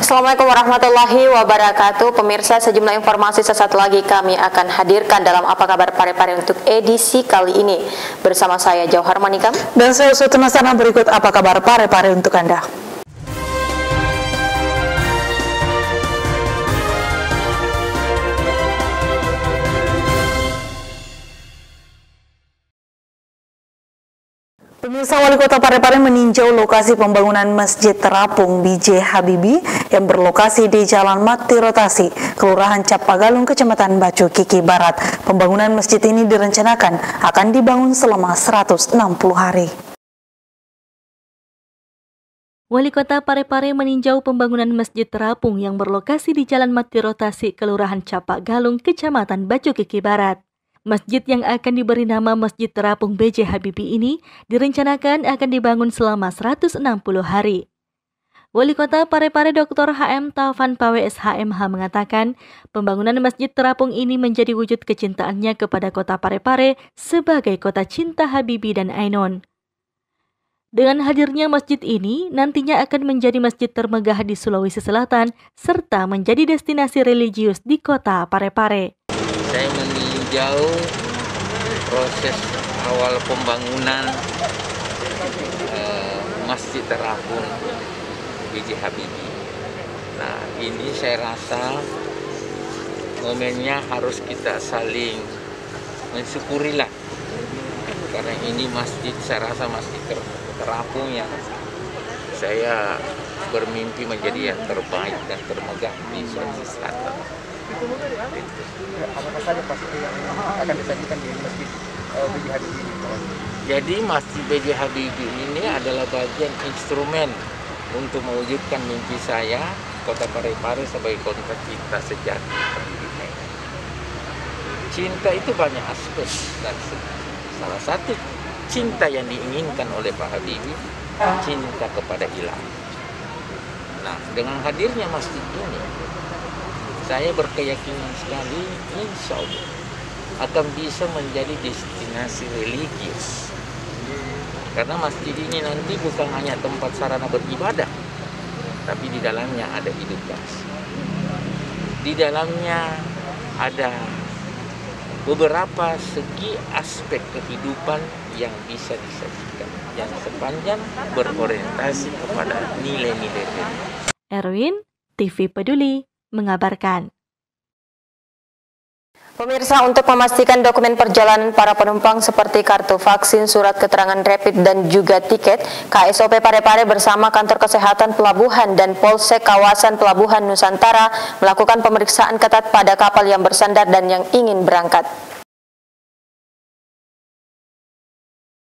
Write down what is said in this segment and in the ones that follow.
Assalamualaikum warahmatullahi wabarakatuh. Pemirsa, sejumlah informasi sesaat lagi kami akan hadirkan dalam Apa Kabar Parepare untuk edisi kali ini. Bersama saya Jauhar Manikam dan saya Usutun Nasana. Berikut Apa Kabar Parepare untuk Anda. Pemirsa, Wali Kota Parepare meninjau lokasi pembangunan Masjid Terapung B.J. Habibie yang berlokasi di Jalan Mati Rotasi, Kelurahan Capagalung, Kecamatan Bacu Kiki Barat. Pembangunan masjid ini direncanakan akan dibangun selama 160 hari. Wali Kota Parepare meninjau pembangunan Masjid Terapung yang berlokasi di Jalan Mati Rotasi, Kelurahan Capagalung, Kecamatan Bacu Kiki Barat. Masjid yang akan diberi nama Masjid Terapung B.J. Habibie ini direncanakan akan dibangun selama 160 hari. Wali Kota Parepare Dr. H.M. Taufan Pawes HMH mengatakan pembangunan Masjid Terapung ini menjadi wujud kecintaannya kepada Kota Parepare sebagai kota cinta Habibie dan Ainun. Dengan hadirnya masjid ini, nantinya akan menjadi masjid termegah di Sulawesi Selatan serta menjadi destinasi religius di Kota Parepare. Saya meninjau proses awal pembangunan Masjid Terapung B.J. Habibie. Nah, ini saya rasa momennya harus kita saling mensyukurilah, karena ini masjid, saya rasa Masjid Terapung yang saya bermimpi menjadi yang terbaik dan termegah di Sulawesi Selatan. Apa saja pasti yang akan disajikan di Masjid B.J. Habibie ini? Jadi Masjid B.J. Habibie ini adalah bagian instrumen untuk mewujudkan mimpi saya, Kota Parepare sebagai kota cinta sejati Habibie. Cinta itu banyak aspek, dan salah satu cinta yang diinginkan oleh Pak Habibie, cinta kepada ilahi. Nah, dengan hadirnya masjid ini, saya berkeyakinan sekali, insya Allah akan bisa menjadi destinasi religius. Karena masjid ini nanti bukan hanya tempat sarana beribadah, tapi di dalamnya ada edukasi. Di dalamnya ada beberapa segi aspek kehidupan yang bisa disajikan, yang sepanjang berorientasi kepada nilai-nilai. Erwin, TV Peduli, mengabarkan. Pemirsa, untuk memastikan dokumen perjalanan para penumpang seperti kartu vaksin, surat keterangan rapid, dan juga tiket, KSOP Parepare bersama Kantor Kesehatan Pelabuhan dan Polsek Kawasan Pelabuhan Nusantara melakukan pemeriksaan ketat pada kapal yang bersandar dan yang ingin berangkat.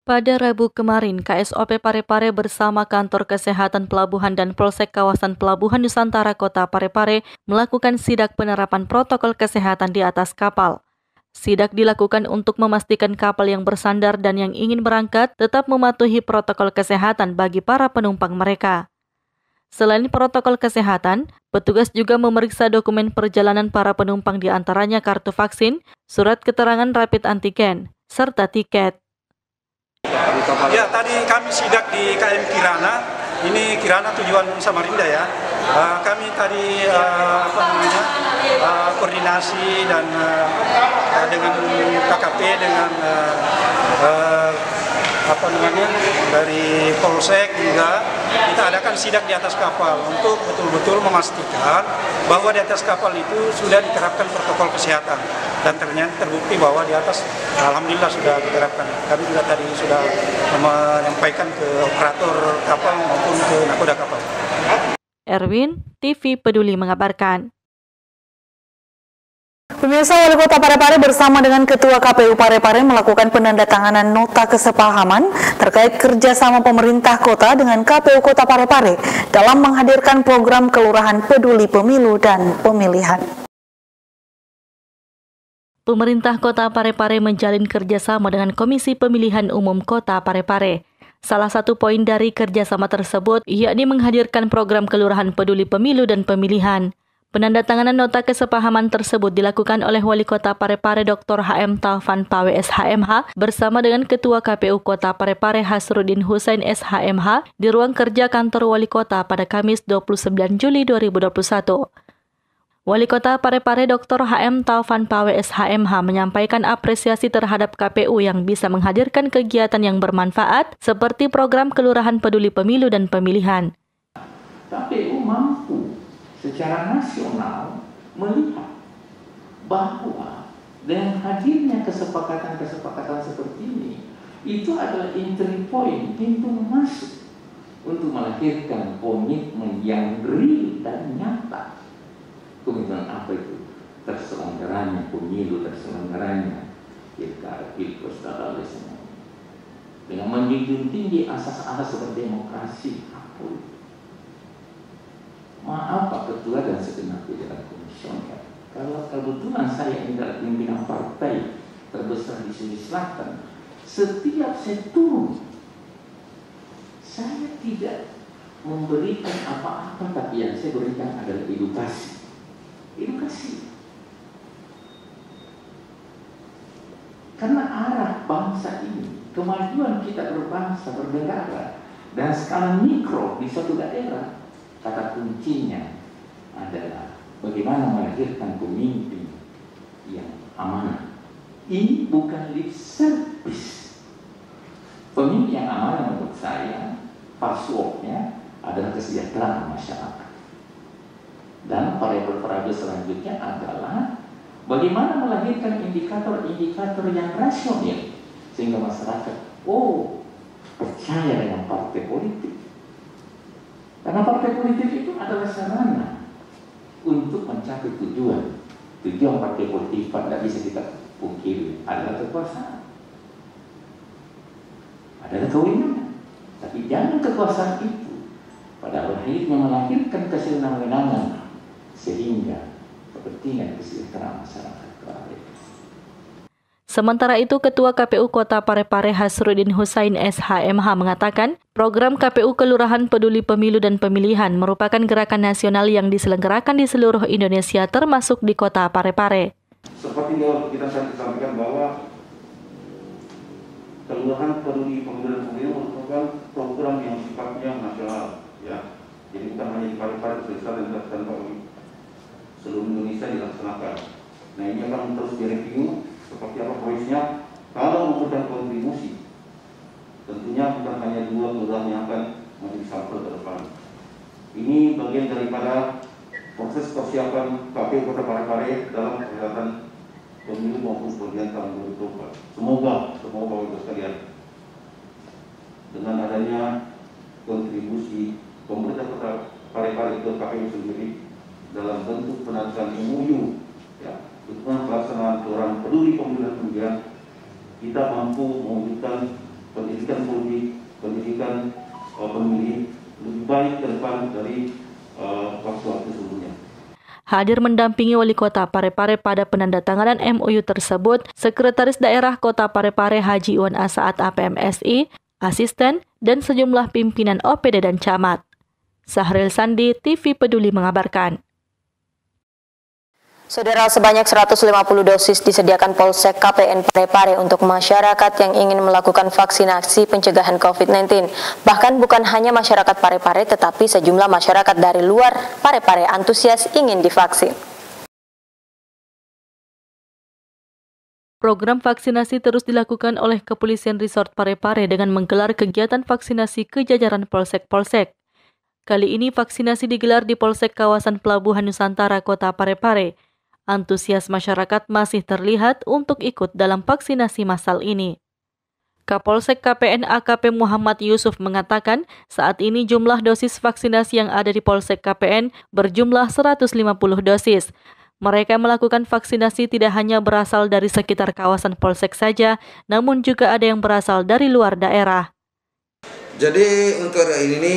Pada Rabu kemarin, KSOP Parepare bersama Kantor Kesehatan Pelabuhan dan Polsek Kawasan Pelabuhan Nusantara Kota Parepare melakukan sidak penerapan protokol kesehatan di atas kapal. Sidak dilakukan untuk memastikan kapal yang bersandar dan yang ingin berangkat tetap mematuhi protokol kesehatan bagi para penumpang mereka. Selain protokol kesehatan, petugas juga memeriksa dokumen perjalanan para penumpang, di antaranya kartu vaksin, surat keterangan rapid antigen, serta tiket. Ya, tadi kami sidak di KM Kirana. Ini Kirana tujuan Samarinda ya. Kami tadi koordinasi dan dengan KKP, dengan dari Polsek juga kita adakan sidak di atas kapal untuk betul-betul memastikan bahwa di atas kapal itu sudah diterapkan protokol kesehatan, dan ternyata terbukti bahwa di atas alhamdulillah sudah diterapkan. Kami juga tadi sudah menyampaikan ke operator kapal maupun ke nakoda kapal. Erwin, TV Peduli mengabarkan. Pemirsa, Wali Kota Parepare bersama dengan Ketua KPU Parepare melakukan penandatanganan nota kesepahaman terkait kerjasama pemerintah kota dengan KPU Kota Parepare dalam menghadirkan program Kelurahan Peduli Pemilu dan Pemilihan. Pemerintah Kota Parepare menjalin kerjasama dengan Komisi Pemilihan Umum Kota Parepare. Salah satu poin dari kerjasama tersebut yakni menghadirkan program Kelurahan Peduli Pemilu dan Pemilihan. Penandatanganan nota kesepahaman tersebut dilakukan oleh Wali Kota Parepare Dr. HM Taufan Pawe SHMH bersama dengan Ketua KPU Kota Parepare Hasruddin Hussein SHMH di ruang kerja kantor Wali Kota pada Kamis 29 Juli 2021. Wali Kota Parepare Dr. HM Taufan Pawe SHMH menyampaikan apresiasi terhadap KPU yang bisa menghadirkan kegiatan yang bermanfaat seperti program Kelurahan Peduli Pemilu dan Pemilihan. KPU mampu secara nasional melihat bahwa dengan hadirnya kesepakatan-kesepakatan seperti ini, itu adalah entry point, pintu masuk untuk melahirkan komitmen yang real dan nyata. Komitmen apa itu? Terselenggaranya pemilu, terselenggaranya pilkada, pilpres, dan lain semua. Dengan menjunjung tinggi asas-asas seperti demokrasi, apa itu? Maaf Pak Ketua dan segenap jajaran komisioner, kalau kebetulan saya ini adalah pimpinan partai terbesar di Sulawesi Selatan, setiap saya turun, saya tidak memberikan apa-apa, tapi yang saya berikan adalah edukasi. Edukasi. Karena arah bangsa ini, kemajuan kita berbangsa, bernegara, dan skala mikro di suatu daerah, kata kuncinya adalah bagaimana melahirkan pemimpin yang amanah. Ini bukan lip service. Pemimpin yang amanah menurut saya, passwordnya adalah kesejahteraan masyarakat. Dan variabel-variabel selanjutnya adalah bagaimana melahirkan indikator-indikator yang rasional sehingga masyarakat percaya dengan partai politik. Karena partai politik itu adalah sarana untuk mencapai tujuan. Tujuan partai politik tidak bisa kita pungkiri adalah kekuasaan, adalah kewenangan. Tapi jangan kekuasaan itu pada akhirnya melahirkan kesenangan sehingga kepentingan kesejahteraan masyarakat terlebih. Sementara itu, Ketua KPU Kota Parepare Hasruddin Hussein SHMH mengatakan, program KPU Kelurahan Peduli Pemilu dan Pemilihan merupakan gerakan nasional yang diselenggarakan di seluruh Indonesia termasuk di Kota Parepare. Seperti kita sampaikan bahwa Kelurahan Peduli Pemilu dan Pemilihan merupakan program yang sifatnya nasional, ya. Jadi bukan hanya di Parepare, Sulawesi dan seluruh Indonesia dilaksanakan. Nah, ini akan terus direview seperti apa prosesnya. Kalau memberikan kontribusi, tentunya bukan hanya 2 kelurahan yang akan menjadi sampel ke depan. Ini bagian daripada proses persiapan KPU Kota Parepare dalam perhelatan pemilu maupun pemilihan tahun 2024. Semoga Bapak sekalian, dengan adanya kontribusi pemerintah Kota Parepare ke KPU sendiri dalam bentuk penandatanganan MOU, ya, dukungan pelaksanaan Kelurahan Peduli Pemilu dan Pemilihan, kita mampu mewujudkan pendidikan politik, pendidikan pemilih lebih baik ke depan dari waktu-waktu sebelumnya. Hadir mendampingi Wali Kota Parepare pada penandatanganan MOU tersebut, Sekretaris Daerah Kota Parepare Haji Iwan Asaat APMSI, asisten, dan sejumlah pimpinan OPD dan camat. Sahril Sandi, TV Peduli mengabarkan. Saudara, sebanyak 150 dosis disediakan Polsek KPN Parepare untuk masyarakat yang ingin melakukan vaksinasi pencegahan COVID-19. Bahkan bukan hanya masyarakat Parepare, tetapi sejumlah masyarakat dari luar Parepare antusias ingin divaksin. Program vaksinasi terus dilakukan oleh Kepolisian Resort Parepare dengan menggelar kegiatan vaksinasi ke jajaran polsek-polsek. Kali ini vaksinasi digelar di Polsek kawasan Pelabuhan Nusantara Kota Parepare. Antusias masyarakat masih terlihat untuk ikut dalam vaksinasi massal ini. Kapolsek KPN AKP Muhammad Yusuf mengatakan saat ini jumlah dosis vaksinasi yang ada di Polsek KPN berjumlah 150 dosis. Mereka melakukan vaksinasi tidak hanya berasal dari sekitar kawasan Polsek saja, namun juga ada yang berasal dari luar daerah. Jadi untuk hari ini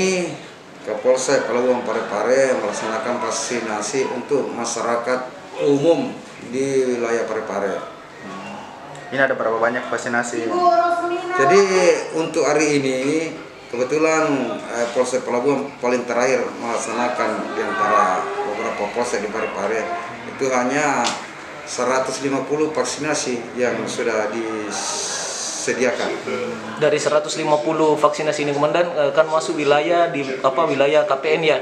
Kapolsek Pelabuhan Parepare melaksanakan vaksinasi untuk masyarakat umum di wilayah Parepare. Ini ada berapa banyak vaksinasi? Jadi untuk hari ini kebetulan Polsek Pelabuhan paling terakhir melaksanakan di antara beberapa beberapa polsek di Parepare itu hanya 150 vaksinasi yang sudah disediakan. Dari 150 vaksinasi ini Komandan kan masuk wilayah di wilayah KPN ya.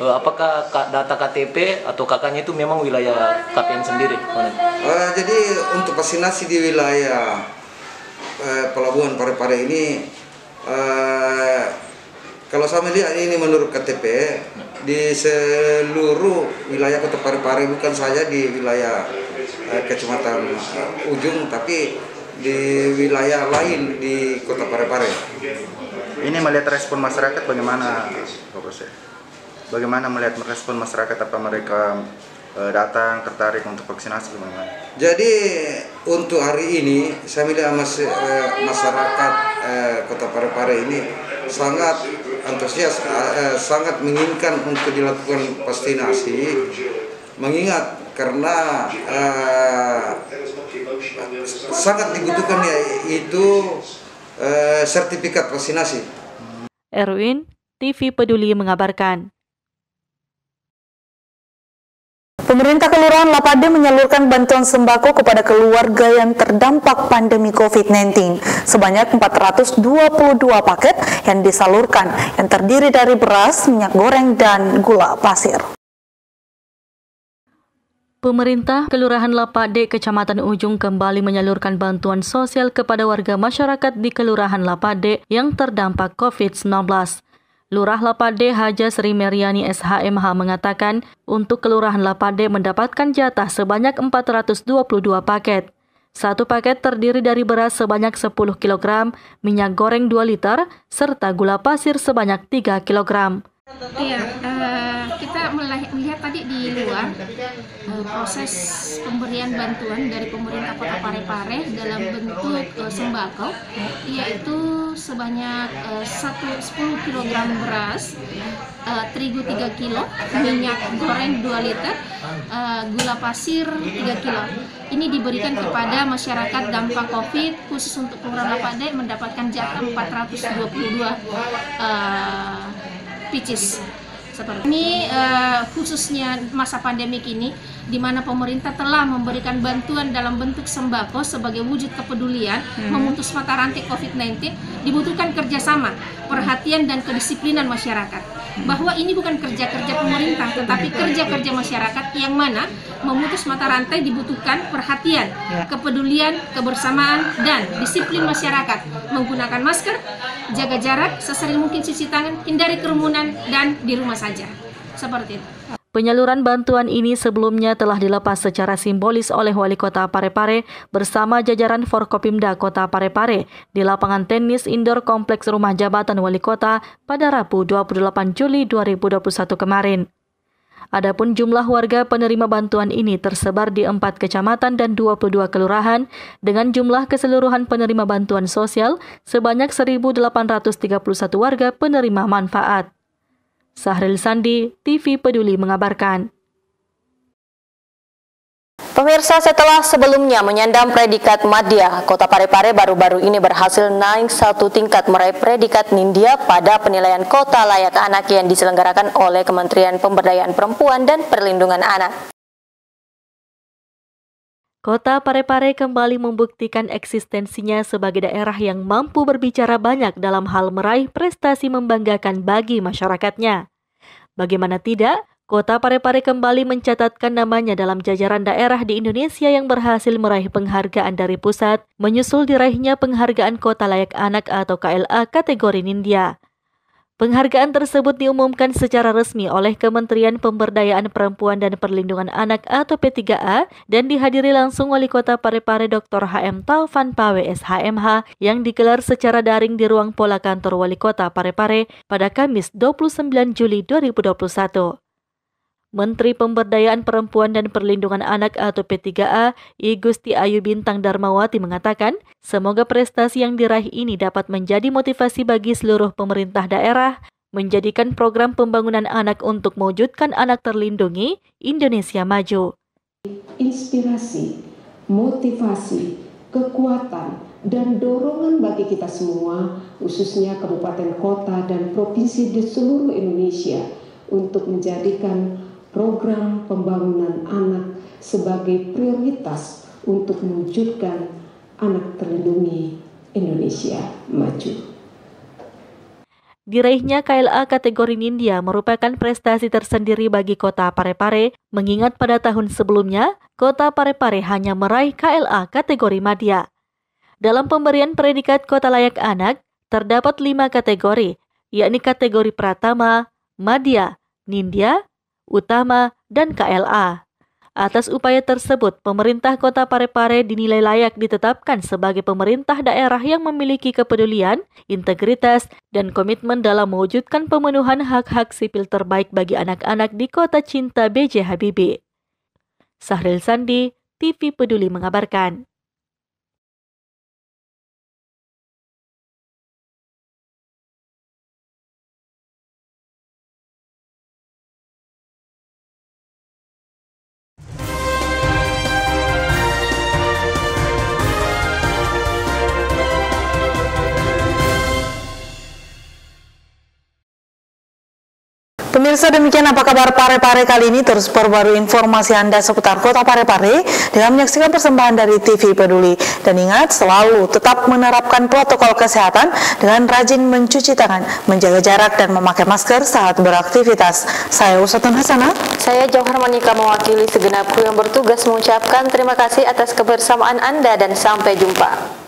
Apakah data KTP atau kakaknya itu memang wilayah KPN sendiri, Komandan? Jadi untuk vaksinasi di wilayah Pelabuhan Parepare ini kalau saya melihat ini menurut KTP di seluruh wilayah Kota Parepare, bukan saja di wilayah Kecamatan Ujung, tapi di wilayah lain di Kota Parepare. Ini melihat respon masyarakat bagaimana, Pak Bos? Bagaimana melihat respon masyarakat, apa mereka datang tertarik untuk vaksinasi bagaimana? Jadi untuk hari ini saya melihat masyarakat Kota Parepare ini sangat antusias, sangat menginginkan untuk dilakukan vaksinasi, mengingat karena sangat dibutuhkan yaitu sertifikat vaksinasi. Erwin, TV Peduli mengabarkan. Pemerintah Kelurahan Lapade menyalurkan bantuan sembako kepada keluarga yang terdampak pandemi COVID-19. Sebanyak 422 paket yang disalurkan, yang terdiri dari beras, minyak goreng, dan gula pasir. Pemerintah Kelurahan Lapade, Kecamatan Ujung kembali menyalurkan bantuan sosial kepada warga masyarakat di Kelurahan Lapade yang terdampak COVID-19. Lurah Lapade Haja Sri Meriani SHMH mengatakan untuk Kelurahan Lapade mendapatkan jatah sebanyak 422 paket. Satu paket terdiri dari beras sebanyak 10 kg, minyak goreng 2 liter, serta gula pasir sebanyak 3 kg. Iya, kita melihat tadi di luar proses pemberian bantuan dari pemerintah Kota Parepare dalam bentuk sembako, yaitu sebanyak 10 kg beras, terigu 3 kg, minyak goreng 2 liter, gula pasir 3 kg. Ini diberikan kepada masyarakat dampak COVID, khusus untuk Kelurahan Lapade mendapatkan jatah 422 picis. Ini khususnya masa pandemik ini, di mana pemerintah telah memberikan bantuan dalam bentuk sembako sebagai wujud kepedulian memutus mata rantai COVID-19, dibutuhkan kerjasama, perhatian dan kedisiplinan masyarakat. Bahwa ini bukan kerja-kerja pemerintah, tetapi kerja-kerja masyarakat yang mana memutus mata rantai dibutuhkan perhatian, kepedulian, kebersamaan, dan disiplin masyarakat. Menggunakan masker, jaga jarak, sesering mungkin cuci tangan, hindari kerumunan, dan di rumah saja. Seperti itu. Penyaluran bantuan ini sebelumnya telah dilepas secara simbolis oleh Wali Kota Parepare bersama jajaran Forkopimda Kota Parepare di lapangan tenis indoor Kompleks Rumah Jabatan Wali Kota pada Rabu 28 Juli 2021 kemarin. Adapun jumlah warga penerima bantuan ini tersebar di 4 kecamatan dan 22 kelurahan dengan jumlah keseluruhan penerima bantuan sosial sebanyak 1.831 warga penerima manfaat. Sahril Sandi, TV Peduli mengabarkan. Pemirsa, setelah sebelumnya menyandang predikat Madya, Kota Parepare baru-baru ini berhasil naik 1 tingkat meraih predikat Nindya pada penilaian Kota Layak Anak yang diselenggarakan oleh Kementerian Pemberdayaan Perempuan dan Perlindungan Anak. Kota Parepare kembali membuktikan eksistensinya sebagai daerah yang mampu berbicara banyak dalam hal meraih prestasi membanggakan bagi masyarakatnya. Bagaimana tidak, Kota Parepare kembali mencatatkan namanya dalam jajaran daerah di Indonesia yang berhasil meraih penghargaan dari pusat, menyusul diraihnya penghargaan Kota Layak Anak atau KLA kategori Nindya. Penghargaan tersebut diumumkan secara resmi oleh Kementerian Pemberdayaan Perempuan dan Perlindungan Anak atau P3A dan dihadiri langsung Wali Kota Parepare Dr. HM Taufan Pawe SHMH yang digelar secara daring di ruang pola kantor Wali Kota Parepare pada Kamis 29 Juli 2021. Menteri Pemberdayaan Perempuan dan Perlindungan Anak atau P3A, I Gusti Ayu Bintang Darmawati mengatakan, semoga prestasi yang diraih ini dapat menjadi motivasi bagi seluruh pemerintah daerah, menjadikan program pembangunan anak untuk mewujudkan anak terlindungi, Indonesia maju. Inspirasi, motivasi, kekuatan, dan dorongan bagi kita semua, khususnya kabupaten, kota, dan provinsi di seluruh Indonesia, untuk menjadikan program pembangunan anak sebagai prioritas untuk mewujudkan anak terlindungi Indonesia maju. Diraihnya KLA kategori Nindya merupakan prestasi tersendiri bagi Kota Parepare, mengingat pada tahun sebelumnya, Kota Parepare hanya meraih KLA kategori Madya. Dalam pemberian predikat Kota Layak Anak, terdapat 5 kategori, yakni kategori Pratama, Madya, Nindya, Utama, dan KLA. Atas upaya tersebut, pemerintah Kota Parepare dinilai layak ditetapkan sebagai pemerintah daerah yang memiliki kepedulian, integritas, dan komitmen dalam mewujudkan pemenuhan hak-hak sipil terbaik bagi anak-anak di Kota Cinta B.J. Habibie. Sahril Sandi, TV Peduli mengabarkan. Pemirsa, demikian apa kabar Parepare kali ini. Terus perbarui informasi Anda seputar Kota Parepare dengan menyaksikan persembahan dari TV Peduli. Dan ingat, selalu tetap menerapkan protokol kesehatan dengan rajin mencuci tangan, menjaga jarak, dan memakai masker saat beraktivitas. Saya Usatun Hasanah. Saya Jauhar Manika mewakili segenap kru yang bertugas mengucapkan terima kasih atas kebersamaan Anda dan sampai jumpa.